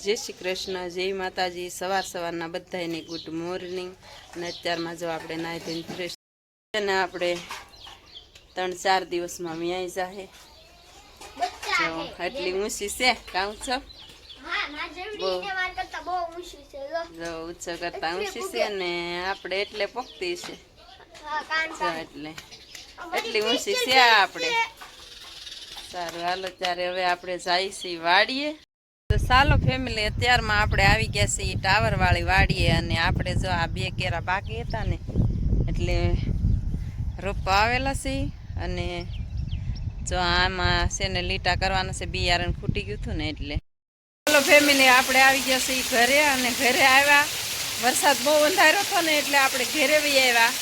जय श्री कृष्ण, जय माताजी। सवार सवाરના બધાને ગુડ મોર્નિંગ। અને અત્યારમાં જો આપણે નાઈ ધોઈને ફ્રેશ અને આપણે 3-4 દિવસમાં વ્યાઈ જાહે। જો આટલી ઊંચી છે કાઉ છો? હા ના જેવડી ને માર કરતા બહુ ઊંચી છે। જો ઊંચા કરતા ઊંચી છે ને આપણે એટલે પોકતી છે। હા કાંતા એટલે એટલી ઊંચી છે આપણે। સારું હાલો ત્યારે હવે આપણે જાય છે વાડીએ। તો ચાલો ફેમિલી, અત્યારમાં આપણે આવી ગયા છીએ ટાવર વાળી વાડીએ। અને આપણે જો આ 2 કેરા બાકી હતા ને એટલે રોપવા આવેલા છે। અને જો આમાં છે ને લીટા કરવાના છે, બિયારણ ખૂટી ગયું હતું ને એટલે। ચાલો ફેમિલી, આપણે આવી ગયા છીએ ઘરે। અને ઘરે આવ્યા, વરસાદ બહુ અંધારો હતો ને એટલે આપણે ઘરે વહી આવ્યા।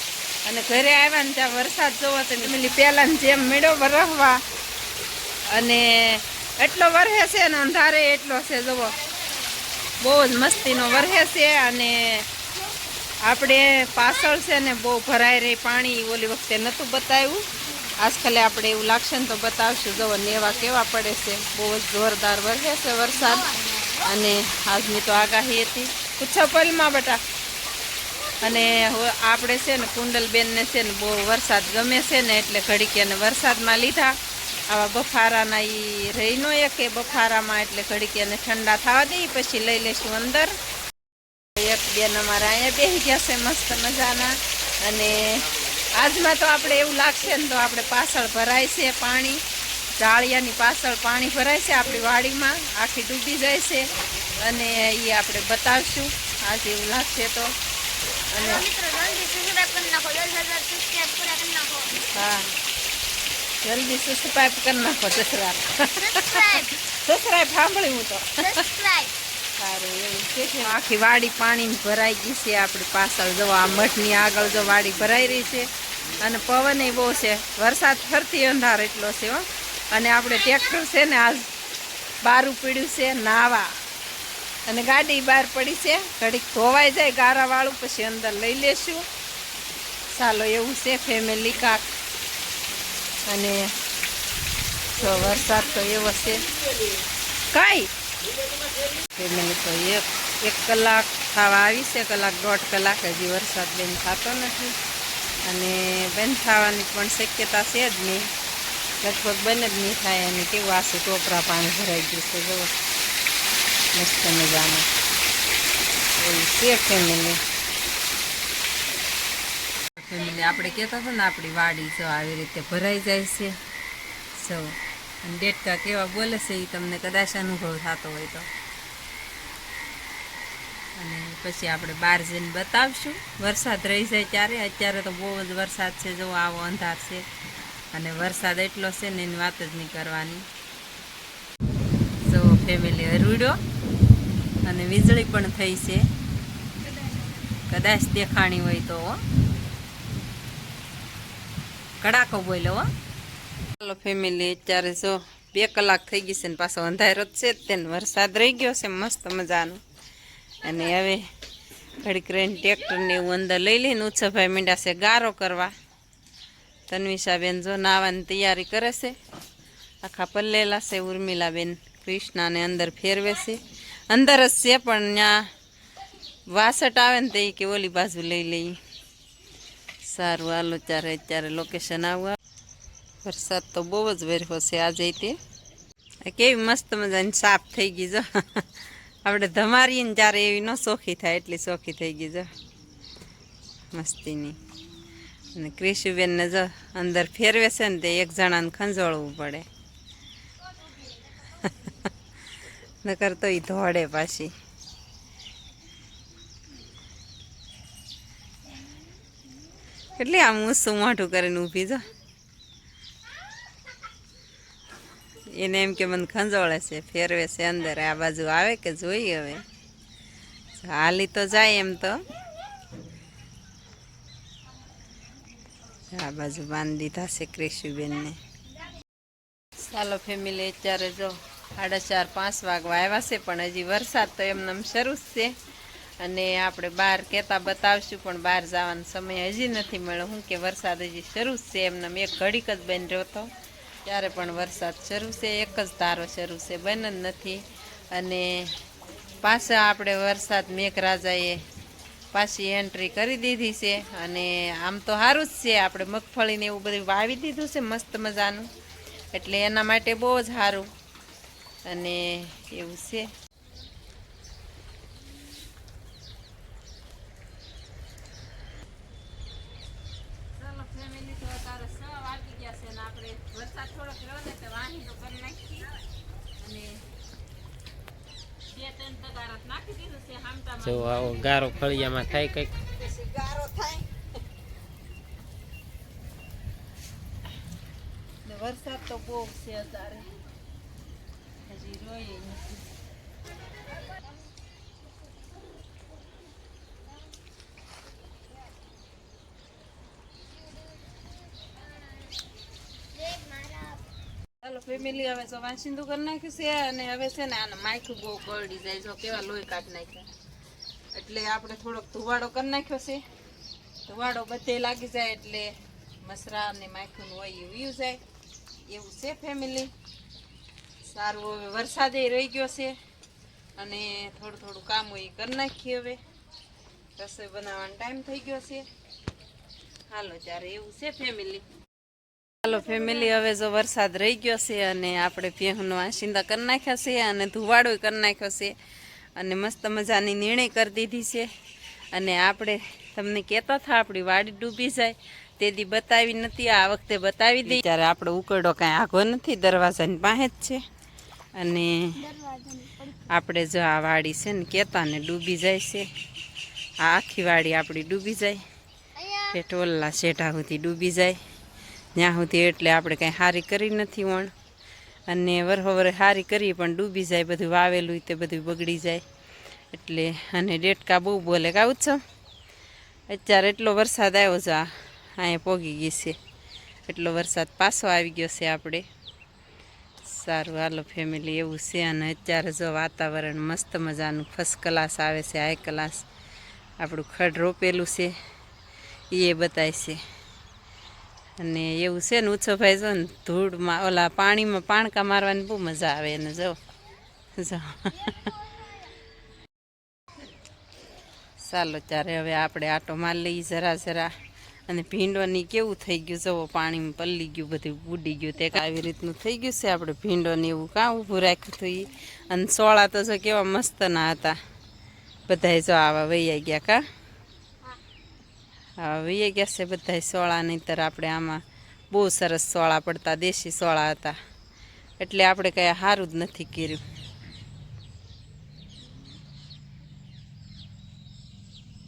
અને ઘરે આવ્યા ને ત્યાં વરસાદ જોવો તો ફેમિલી પહેલાં જેમ મેળો વરસવા અને એટલો વરહે છે ને અંધારે એટલો છે। જુઓ બહુ જ મસ્તીનો વરહે છે। અને આપણે પાછળ છે ને બહુ ભરાઈ રહી પાણી, ઓલી વખતે નહોતું બતાવ્યું, આજકાલે આપણે એવું લાગશે ને તો બતાવશું। જુઓ નેવા કેવા પડે છે, બહુ જ જોરદાર વરહે છે વરસાદ। અને આજની તો આગાહી હતી પૂછો પલમાં બટા। અને આપણે છે ને કુંડલબેનને છે ને બહુ વરસાદ ગમે છે ને એટલે ઘડીક એને વરસાદમાં લીધા। આવા બફારાના એ રહી નો એક બફારામાં, એટલે ઘડીક એને ઠંડા થવા દઈએ પછી લઈ લઈશું અંદર। એક બેન અમારા અહીંયા બેસી ગયા છે મસ્ત મજાના। અને આજમાં તો આપણે એવું લાગશે ને તો આપણે પાછળ ભરાય છે પાણી, જાળિયાની પાછળ પાણી ભરાય છે આપણી વાડીમાં, આખી ડૂબી જાય છે। અને એ આપણે બતાવશું આજે એવું લાગશે તો। અને હા જલ્દી સબસ્ક્રાઇબ કરી નાખો। સબસ્ક્રાઇબ સાંભળ્યું તો સારું એવું છે। આખી વાડી પાણી ભરાઈ ગઈ છે આપણી પાછળ। જો આ મઠની આગળ જો વાડી ભરાઈ રહી છે। અને પવન બહુ છે, વરસાદ ફરતી અંધાર એટલો છે હો। અને આપણે ટ્રેક્ટર છે ને આજ બહાર પીડ્યું છે નાવા, અને ગાડી બહાર પડી છે, ઘડીક ધોવાઈ જાય ગારાવાળું પછી અંદર લઈ લેશું। ચાલો એવું છે ફેમિલી કાક। અને જો વરસાદ તો એવો છે કાંઈ ફેમિલી તો એક કલાક થવા આવી છે, કલાક 1.5 કલાક હજી વરસાદ બંધ થતો નથી। અને બંધ થવાની પણ શક્યતા છે જ નહીં, લગભગ બંધ જ નહીં થાય। અને કેવું આસું ટોપરા પાણી ભરાઈ ગયું છે, જુઓ મસ્ત મજાનું એવું છે ફેમિલી। આપણે કહેતા હતા ને આપણી વાડી જો આવી રીતે ભરાઈ જાય છે। જો અને ડેટકા કેવા બોલે છે એ તમને કદાચ અનુભવ થતો હોય તો। અને પછી આપણે બહાર જઈને બતાવશું વરસાદ રહી જાય ત્યારે। અત્યારે તો બહુ જ વરસાદ છે, જો આવો અંધાર છે અને વરસાદ એટલો છે ને એની વાત જ નહીં કરવાની। જો ફેમિલી હરુડો અને વીજળી પણ થઈ છે, કદાચ દેખાણી હોય તો કડાકો બોલ્યો હો। ચાલો ફેમિલી, અત્યારે જો 2 કલાક થઈ ગઈ છે ને પાછો અંધારો જ છે, તેને વરસાદ રહી ગયો છે મસ્ત મજાનો। અને હવે ઘડીક રહીને ટ્રેક્ટરને એવું અંદર લઈ લઈને ઉત્સવભાઈ મીંડા છે ગારો કરવા। તન્વિષાબેન જો નાવાની તૈયારી કરે છે, આખા પલ્લેલા છે। ઉર્મિલાબેન કૃષ્ણાને અંદર ફેરવે છે, અંદર જ છે પણ ત્યાં વાસટ આવે ને તો એ કે ઓલી બાજુ લઈ લઈ। સારું હાલો ત્યારે અત્યારે લોકેશન આવવા। વરસાદ તો બહુ જ વર્યો છે આજે, તે કેવી મસ્ત મજાની સાફ થઈ ગઈ જો। આપણે ધમારીએ ને ત્યારે એવી ન સોખી થાય એટલી સોખી થઈ ગઈ જો મસ્તીની। અને ક્રિશુબેનને જો અંદર ફેરવે છે ને તે એક જણાને ખંજોળવું પડે, નકર તો એ ધોડે પાછી। કેટલી આમ ઊંચું મોઢું કરીને ઊભી જો, એને એમ કે મને ખંજોળે છે, ફેરવે છે અંદર। આ બાજુ આવે કે જોઈ, હવે હાલી તો જાય એમ તો। આ બાજુ બાંધી દીધા છે ક્રિશુબેનને। ચાલો ફેમિલી, અત્યારે જો 4:30-5 વાગવા આવ્યા છે પણ હજી વરસાદ તો એમનેમ શરૂ જ છે। અને આપણે બહાર કહેતા બતાવશું પણ બહાર જવાનો સમય હજી નથી મળ્યો, શું કે વરસાદ હજી શરૂ જ છે। એમનેમ એક ઘડીક જ બંધ રહ્યો હતો, ત્યારે પણ વરસાદ શરૂ છે, એક જ ધારો શરૂ છે, બંધ જ નથી। અને પાછા આપણે વરસાદ મેઘરાજાએ પાછી એન્ટ્રી કરી દીધી છે. અને આમ તો સારું જ છે, આપણે મગફળીને એવું બધું વાવી દીધું છે મસ્ત મજાનું, એટલે એના માટે બહુ જ સારું અને એવું છે. ચાલો ફેમિલી, તો અત્યારે 6 વાગી ગયા છે ને આપણે વરસાદ થોડોક રહ્યો ને તો વાહી તો કરી નાખી અને 2-3 તગારા નાખી દીધું છે હામટામાં. જો આવો ગારો ફળિયામાં થાય કઈક પછી ગારો થાય ને વરસાદ તો બહુ છે અત્યારે, હજી રોય નથી. ચાલો ફેમિલી, હવે તો વાંસીંદુ કરી નાખ્યું છે અને હવે છે ને આને માથું બહુ કરડી જાય, જો કેવા લોહી કાઢી નાખ્યા. એટલે આપણે થોડોક ધુવાડો કરી નાખ્યો છે, ધુવાડો બધે લાગી જાય એટલે મસરા અને માખું હોય એ વ્યુ જાય એવું છે ફેમિલી. સારું, હવે વરસાદે રહી ગયો છે અને થોડું થોડું કામ હોય એ કરી નાખીએ. હવે રસોઈ બનાવવાનો ટાઈમ થઈ ગયો છે. હાલો ત્યારે એવું છે ફેમિલી. હાલો ફેમિલી, હવે જો વરસાદ રહી ગયો છે અને આપણે ભેહુંનો આશીંદા કરી નાખ્યા છે અને ધુવાડો કરી નાખ્યો છે અને મસ્ત મજાની નિર્ણય કરી દીધી છે. અને આપણે તમને કહેતા હતા આપણી વાડી ડૂબી જાય તે દી બતાવી નથી, આ વખતે બતાવી દઈ. ત્યારે આપણે ઉકરડો કાંઈ આઘો નથી, દરવાજાની પાસે જ છે. અને આપણે જો આ વાડી છે ને કહેતા ને ડૂબી જાય છે, આ આખી વાડી આપણી ડૂબી જાય, ઠેઠોલા શેઢા સુધી ડૂબી જાય ત્યાં સુધી. એટલે આપણે કાંઈ સારી કરી નથી વણ, અને વરહોવરે સારી કરી પણ ડૂબી જાય, બધું વાવેલું તે બધું બગડી જાય. એટલે અને ડેટકા બહુ બોલે કાવું છો. અત્યારે એટલો વરસાદ આવ્યો છે, અહીંયા પોગી ગઈ છે, એટલો વરસાદ પાછો આવી ગયો છે આપણે. સારું હાલો ફેમિલી, એવું છે. અને અત્યારે જો વાતાવરણ મસ્ત મજાનું ફર્સ્ટ ક્લાસ આવે છે, હાઈ ક્લાસ. આપણું ખડ રોપેલું છે એ બતાય છે. અને એવું છે ને ઉછો ભાઈ, જો ને ધૂળમાં ઓલા પાણીમાં પાણકા મારવાની બહુ મજા આવે એને. જો ચાલો ત્યારે હવે આપણે આટો માર લઈએ જરા. અને ભીંડોની કેવું થઈ ગયું, જવો પાણીમાં પલ્લી ગયું, બધું ઉડી ગયું. તે આવી રીતનું થઈ ગયું છે. આપણે ભીંડોને એવું કાં ઊભું રાખ્યું હતું એ. અને સોળા તો જો કેવા મસ્તના હતા બધાય, જો આવા વૈયા ગયા કા. હા વૈયા ગયા છે બધાય સોળા, નહીંતર આપણે આમાં બહુ સરસ સોળા પડતા, દેશી સોળા હતા. એટલે આપણે કંઈ સારું જ નથી કર્યું.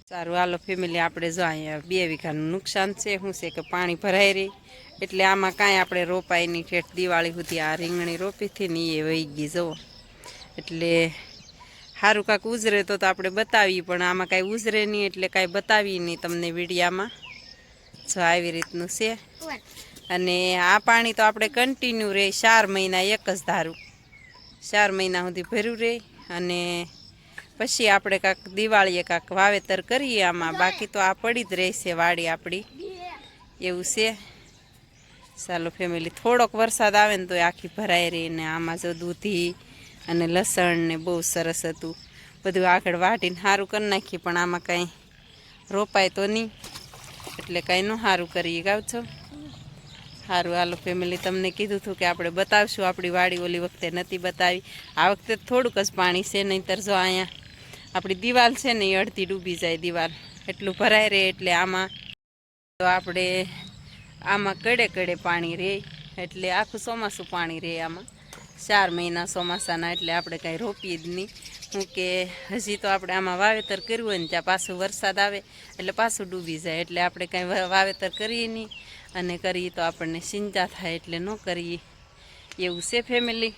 સારું હાલો ફેમિલી, આપણે જો અહીંયા 2 વીઘાનું નુકસાન છે. શું છે કે પાણી ભરાઈ રહી એટલે આમાં કાંઈ આપણે રોપાય નહીં. ઠેઠ દિવાળી સુધી આ રીંગણી રોપી હતી ને એ વહી ગઈ જુઓ. એટલે સારું કાંઈક ઉજરે તો આપણે બતાવીએ, પણ આમાં કાંઈ ઉજરે નહીં એટલે કાંઈ બતાવીએ નહીં તમને વિડીયામાં. જો આવી રીતનું છે. અને આ પાણી તો આપણે કન્ટિન્યુ રહે 4 મહિના, એક જ ધારું 4 મહિના સુધી ભર્યું રહે. અને પછી આપણે કાંક દિવાળીએ કાંક વાવેતર કરીએ આમાં, બાકી તો આ પડી જ રહેશે વાડી આપણી, એવું છે. ચાલો ફેમિલી, થોડોક વરસાદ આવે ને તો આખી ભરાઈ રહી. ને આમાં જો દૂધી અને લસણ ને બહુ સરસ હતું, બધું આગળ વાટીને સારું કરી નાખીએ, પણ આમાં કાંઈ રોપાય તો નહીં એટલે કાંઈ ન સારું કરીએ. ગાવ છો સારું હાલો ફેમિલી, તમને કીધું હતું કે આપણે બતાવશું આપણી વાડી, ઓલી વખતે નથી બતાવી. આ વખતે થોડુંક જ પાણી છે, નહીંતર જો અહીંયા આપણી દિવાલ છે ને એ અડધી ડૂબી જાય દિવાલ, એટલું ભરાય રહે. એટલે આમાં તો આપણે આમાં કડે પાણી રહે, એટલે આખું ચોમાસું પાણી રહે આમાં. 4 મહિના ચોમાસાના, એટલે આપણે કાંઈ રોપીએ જ નહીં. શું કે હજી તો આપણે આમાં વાવેતર કર્યું હોય ને ત્યાં પાછું વરસાદ આવે એટલે પાછું ડૂબી જાય. એટલે આપણે કાંઈ વાવેતર કરીએ નહીં, અને કરીએ તો આપણને ચિંતા થાય એટલે ન કરીએ, એવું છે ફેમિલી.